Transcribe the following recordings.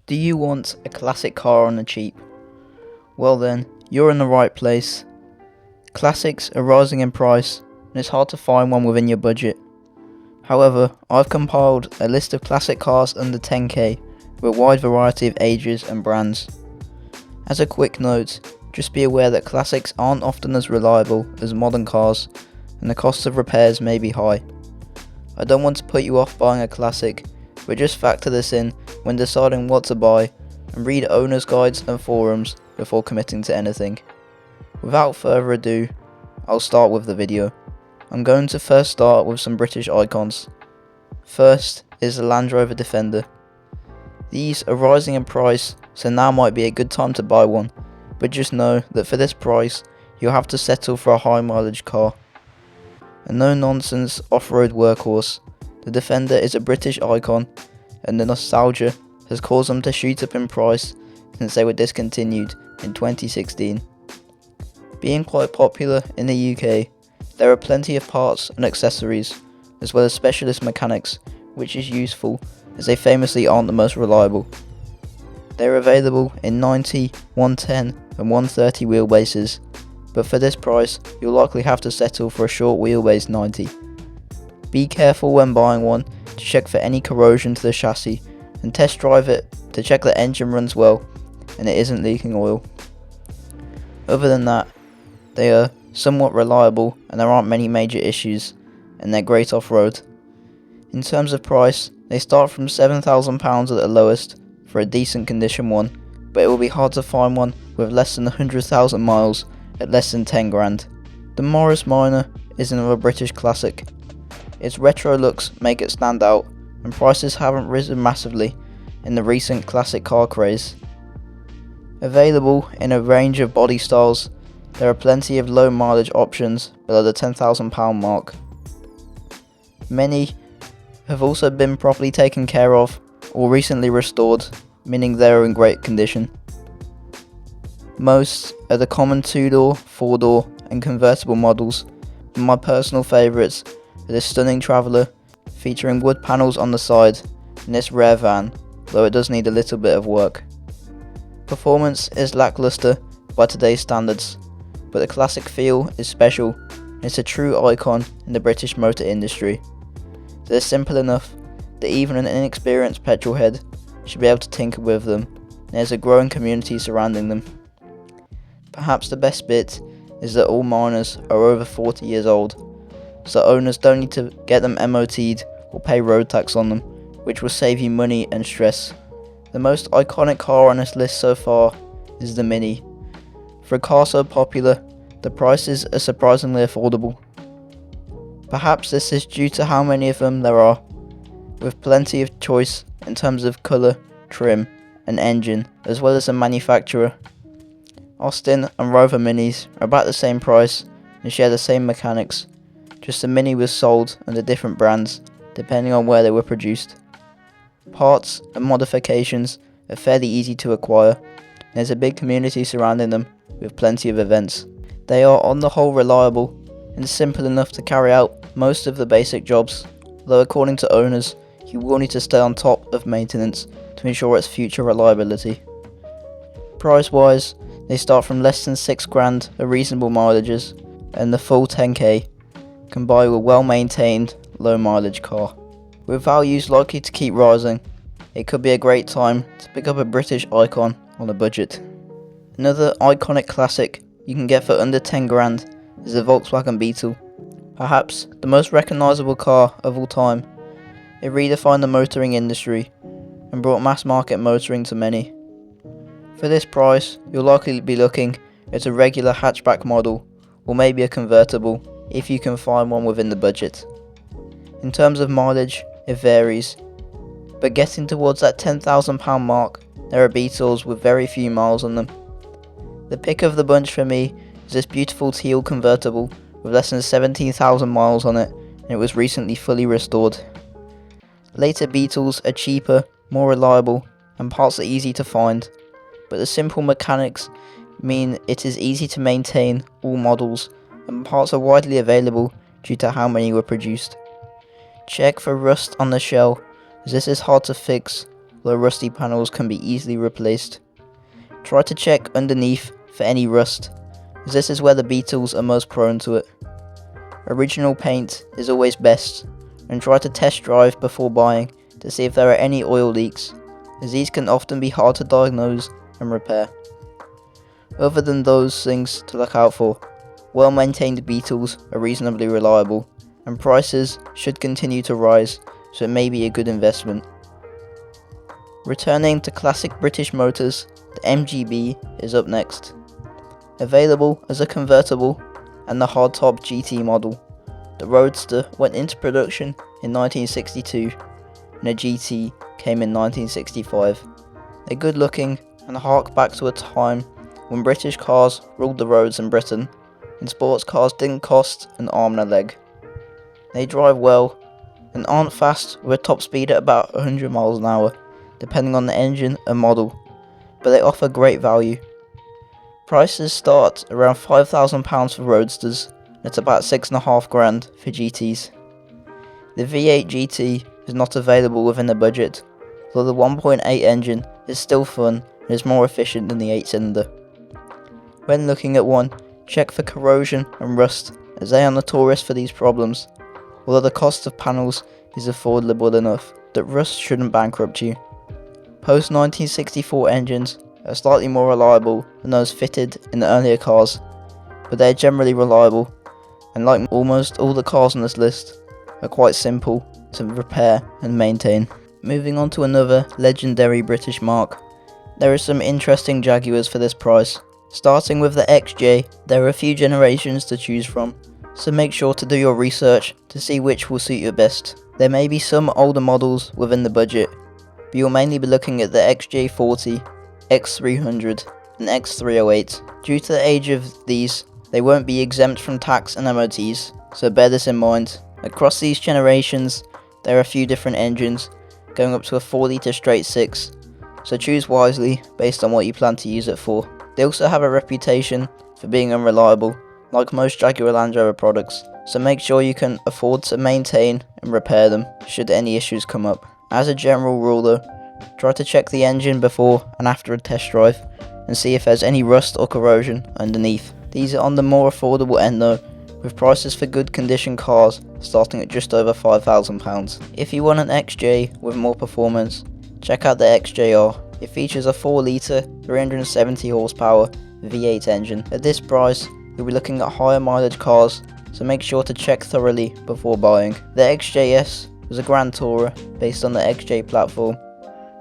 Do you want a classic car on the cheap? Well then, you're in the right place. Classics are rising in price, and it's hard to find one within your budget. However, I've compiled a list of classic cars under 10k with a wide variety of ages and brands. As a quick note, just be aware that classics aren't often as reliable as modern cars, and the cost of repairs may be high. I don't want to put you off buying a classic, but just factor this in when deciding what to buy, and read owners' guides and forums before committing to anything. Without further ado, I'll start with the video. I'm going to first start with some British icons. First is the Land Rover Defender. These are rising in price, so now might be a good time to buy one, but just know that for this price, you'll have to settle for a high mileage car. A no-nonsense off-road workhorse, the Defender is a British icon, and the nostalgia has caused them to shoot up in price since they were discontinued in 2016. Being quite popular in the UK, there are plenty of parts and accessories, as well as specialist mechanics, which is useful as they famously aren't the most reliable. They are available in 90, 110 and 130 wheelbases, but for this price you'll likely have to settle for a short wheelbase 90. Be careful when buying one to check for any corrosion to the chassis, and test drive it to check the engine runs well and it isn't leaking oil. Other than that, they are somewhat reliable and there aren't many major issues, and they're great off-road. In terms of price, they start from £7,000 at the lowest for a decent condition one, but it will be hard to find one with less than 100,000 miles at less than 10 grand. The Morris Minor is another British classic. Its retro looks make it stand out, and prices haven't risen massively in the recent classic car craze. Available in a range of body styles, there are plenty of low mileage options below the £10,000 mark. Many have also been properly taken care of or recently restored, meaning they are in great condition. Most are the common 2-door, 4-door and convertible models, but my personal favourites are the stunning Traveller featuring wood panels on the side and this rare van, though it does need a little bit of work. Performance is lackluster by today's standards, but the classic feel is special and it's a true icon in the British motor industry. They're simple enough that even an inexperienced petrolhead should be able to tinker with them, and there's a growing community surrounding them. Perhaps the best bit is that all miners are over 40 years old, so owners don't need to get them MOT'd or pay road tax on them, which will save you money and stress. The most iconic car on this list so far is the Mini. For a car so popular, the prices are surprisingly affordable. Perhaps this is due to how many of them there are, with plenty of choice in terms of colour, trim and engine, as well as the manufacturer. Austin and Rover Minis are about the same price and share the same mechanics, just the Mini was sold under different brands depending on where they were produced. Parts and modifications are fairly easy to acquire, and there's a big community surrounding them with plenty of events. They are on the whole reliable and simple enough to carry out most of the basic jobs, though according to owners you will need to stay on top of maintenance to ensure its future reliability. Price wise, they start from less than 6 grand at reasonable mileages, and the full 10k can buy a well maintained low mileage car. With values likely to keep rising, it could be a great time to pick up a British icon on a budget. Another iconic classic you can get for under 10 grand is the Volkswagen Beetle. Perhaps the most recognisable car of all time. It redefined the motoring industry and brought mass market motoring to many. For this price, you'll likely be looking at a regular hatchback model or maybe a convertible if you can find one within the budget. In terms of mileage, it varies, but getting towards that £10,000 mark, there are Beetles with very few miles on them. The pick of the bunch for me is this beautiful teal convertible with less than 17,000 miles on it, and it was recently fully restored. Later Beetles are cheaper, more reliable, and parts are easy to find, but the simple mechanics mean it is easy to maintain all models, and parts are widely available due to how many were produced. Check for rust on the shell, as this is hard to fix, although rusty panels can be easily replaced. Try to check underneath for any rust, as this is where the beetles are most prone to it. Original paint is always best, and try to test drive before buying to see if there are any oil leaks, as these can often be hard to diagnose and repair. Other than those things to look out for, well maintained beetles are reasonably reliable, and prices should continue to rise, so it may be a good investment. Returning to classic British motors, the MGB is up next. Available as a convertible and the hardtop GT model, the Roadster went into production in 1962 and a GT came in 1965. They're good looking and hark back to a time when British cars ruled the roads in Britain and sports cars didn't cost an arm and a leg. They drive well and aren't fast, with a top speed at about 100 miles an hour, depending on the engine and model, but they offer great value. Prices start around £5,000 for Roadsters, and it's about £6,500 for GTs. The V8 GT is not available within the budget, though the 1.8 engine is still fun and is more efficient than the 8-cylinder. When looking at one, check for corrosion and rust, as they are notorious for these problems, although the cost of panels is affordable enough that rust shouldn't bankrupt you. Post 1964 engines are slightly more reliable than those fitted in the earlier cars, but they are generally reliable, and like almost all the cars on this list, are quite simple to repair and maintain. Moving on to another legendary British marque, there are some interesting Jaguars for this price. Starting with the XJ, there are a few generations to choose from, so make sure to do your research to see which will suit you best. There may be some older models within the budget, but you'll mainly be looking at the XJ40, X300 and X308. Due to the age of these, they won't be exempt from tax and MOTs, so bear this in mind. Across these generations, there are a few different engines, going up to a 4-litre straight 6, so choose wisely based on what you plan to use it for. They also have a reputation for being unreliable, like most Jaguar Land Rover products, so make sure you can afford to maintain and repair them should any issues come up. As a general rule though, try to check the engine before and after a test drive and see if there's any rust or corrosion underneath. These are on the more affordable end though, with prices for good condition cars starting at just over £5,000. If you want an XJ with more performance, check out the XJR. It features a 4-litre, 370 horsepower V8 engine. At this price, you'll be looking at higher mileage cars, so make sure to check thoroughly before buying. The XJS was a Grand Tourer based on the XJ platform.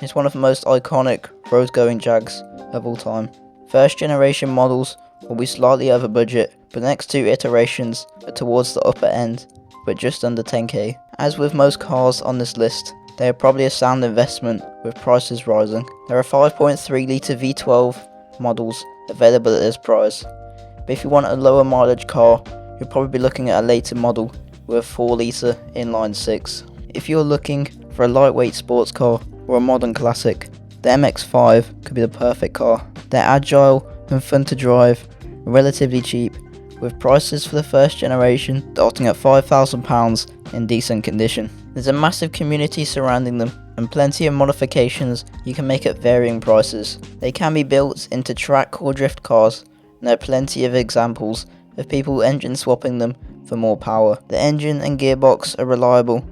It's one of the most iconic road-going Jags of all time. First generation models will be slightly over budget, but the next two iterations are towards the upper end, but just under 10k. As with most cars on this list, they are probably a sound investment with prices rising. There are 5.3 litre V12 models available at this price, but if you want a lower mileage car, you'll probably be looking at a later model with a 4 litre inline 6. If you're looking for a lightweight sports car or a modern classic, the MX-5 could be the perfect car. They're agile and fun to drive, relatively cheap, with prices for the first generation starting at £5,000 in decent condition. There's a massive community surrounding them and plenty of modifications you can make at varying prices. They can be built into track or drift cars, and there are plenty of examples of people engine swapping them for more power. The engine and gearbox are reliable,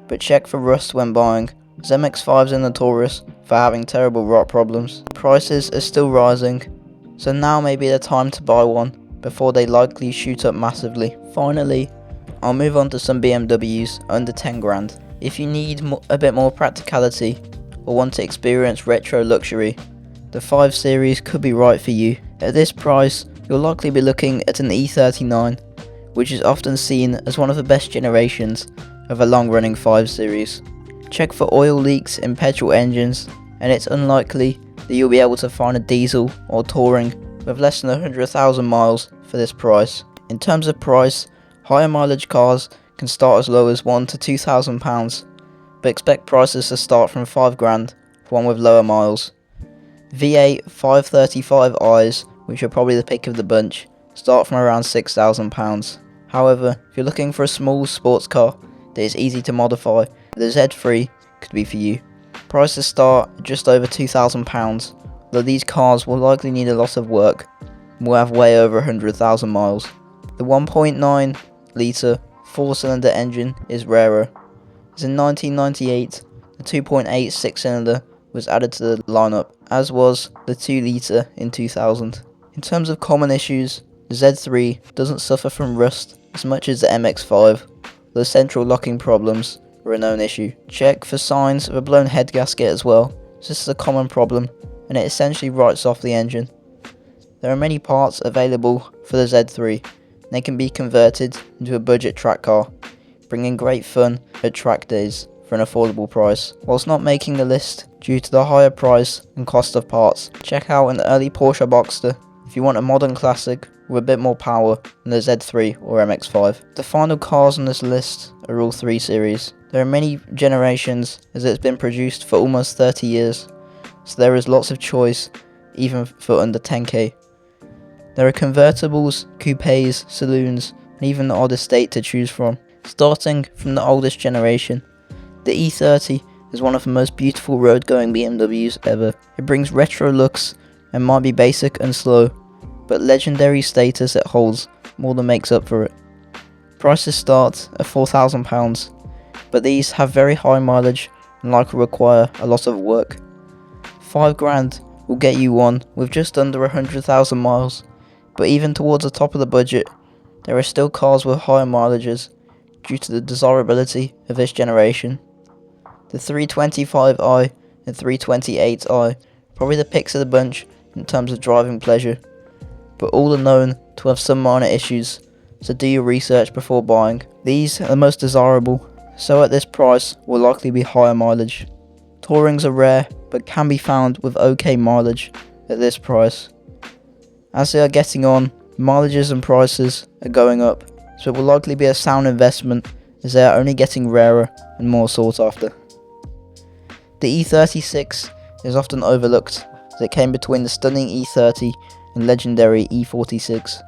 but check for rust when buying, as MX-5s are notorious for having terrible rot problems. Prices are still rising, so now may be the time to buy one before they likely shoot up massively. Finally, I'll move on to some BMWs under 10 grand. If you need a bit more practicality or want to experience retro luxury, the 5 Series could be right for you. At this price, you'll likely be looking at an E39, which is often seen as one of the best generations of a long-running 5 Series. Check for oil leaks in petrol engines, and it's unlikely that you'll be able to find a diesel or touring with less than 100,000 miles for this price. In terms of price, higher mileage cars can start as low as £1,000 to £2,000, but expect prices to start from 5 grand for one with lower miles. V8 535i's, which are probably the pick of the bunch, start from around £6,000. However, if you're looking for a small sports car that is easy to modify, the Z3 could be for you. Prices start at just over £2,000, though these cars will likely need a lot of work and will have way over 100,000 miles. The 1.9 litre 4-cylinder engine is rarer, as in 1998 the 2.8 6-cylinder was added to the lineup, as was the 2 litre in 2000. In terms of common issues, the Z3 doesn't suffer from rust as much as the MX-5, though central locking problems are a known issue. Check for signs of a blown head gasket as well, as this is a common problem and it essentially writes off the engine. There are many parts available for the Z3, and they can be converted into a budget track car, bringing great fun at track days for an affordable price. Whilst not making the list due to the higher price and cost of parts, check out an early Porsche Boxster if you want a modern classic with a bit more power than the Z3 or MX-5. The final cars on this list are all 3 Series. There are many generations as it's been produced for almost 30 years, so there is lots of choice even for under 10k. There are convertibles, coupes, saloons, and even the odd estate to choose from. Starting from the oldest generation, the E30 is one of the most beautiful road-going BMWs ever. It brings retro looks and might be basic and slow, but legendary status it holds more than makes up for it. Prices start at £4,000, but these have very high mileage and likely require a lot of work. £5,000 will get you one with just under 100,000 miles, but even towards the top of the budget, there are still cars with higher mileages due to the desirability of this generation. The 325i and 328i are probably the picks of the bunch in terms of driving pleasure, but all are known to have some minor issues, so do your research before buying. These are the most desirable, so at this price will likely be higher mileage. Tourings are rare, but can be found with okay mileage at this price. As they are getting on, mileages and prices are going up, so it will likely be a sound investment as they are only getting rarer and more sought after. The E36 is often overlooked as it came between the stunning E30 and legendary E46.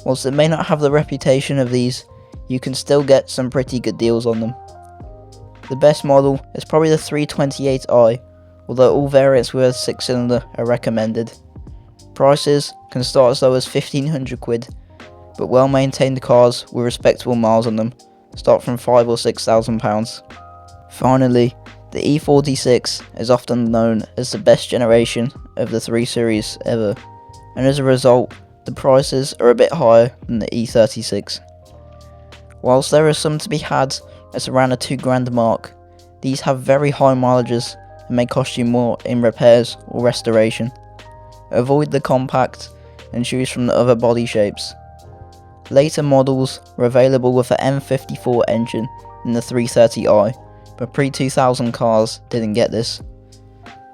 Whilst it may not have the reputation of these, you can still get some pretty good deals on them. The best model is probably the 328i, although all variants with a 6-cylinder are recommended. Prices can start as low as £1,500, but well maintained cars with respectable miles on them start from £5,000 or £6,000. Finally, the E46 is often known as the best generation of the 3 Series ever, and as a result, the prices are a bit higher than the E36. Whilst there are some to be had at around the £2,000 mark, these have very high mileages and may cost you more in repairs or restoration. Avoid the compact and choose from the other body shapes. Later models were available with the M54 engine in the 330i, but pre-2000 cars didn't get this.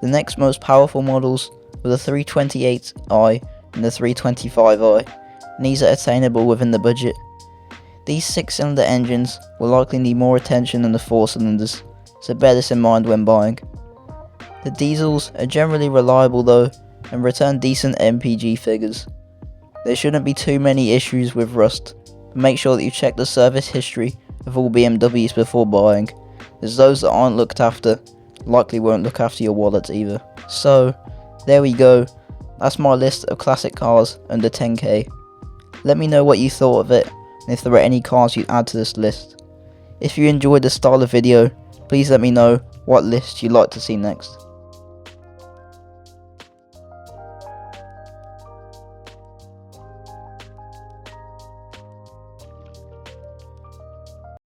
The next most powerful models were the 328i and the 325i, and these are attainable within the budget. These 6-cylinder engines will likely need more attention than the 4 cylinders, so bear this in mind when buying. The diesels are generally reliable though, and return decent MPG figures. There shouldn't be too many issues with rust, but make sure that you check the service history of all BMWs before buying, as those that aren't looked after likely won't look after your wallet either. So, there we go, that's my list of classic cars under 10k. Let me know what you thought of it, and if there are any cars you'd add to this list. If you enjoyed this style of video, please let me know what list you'd like to see next.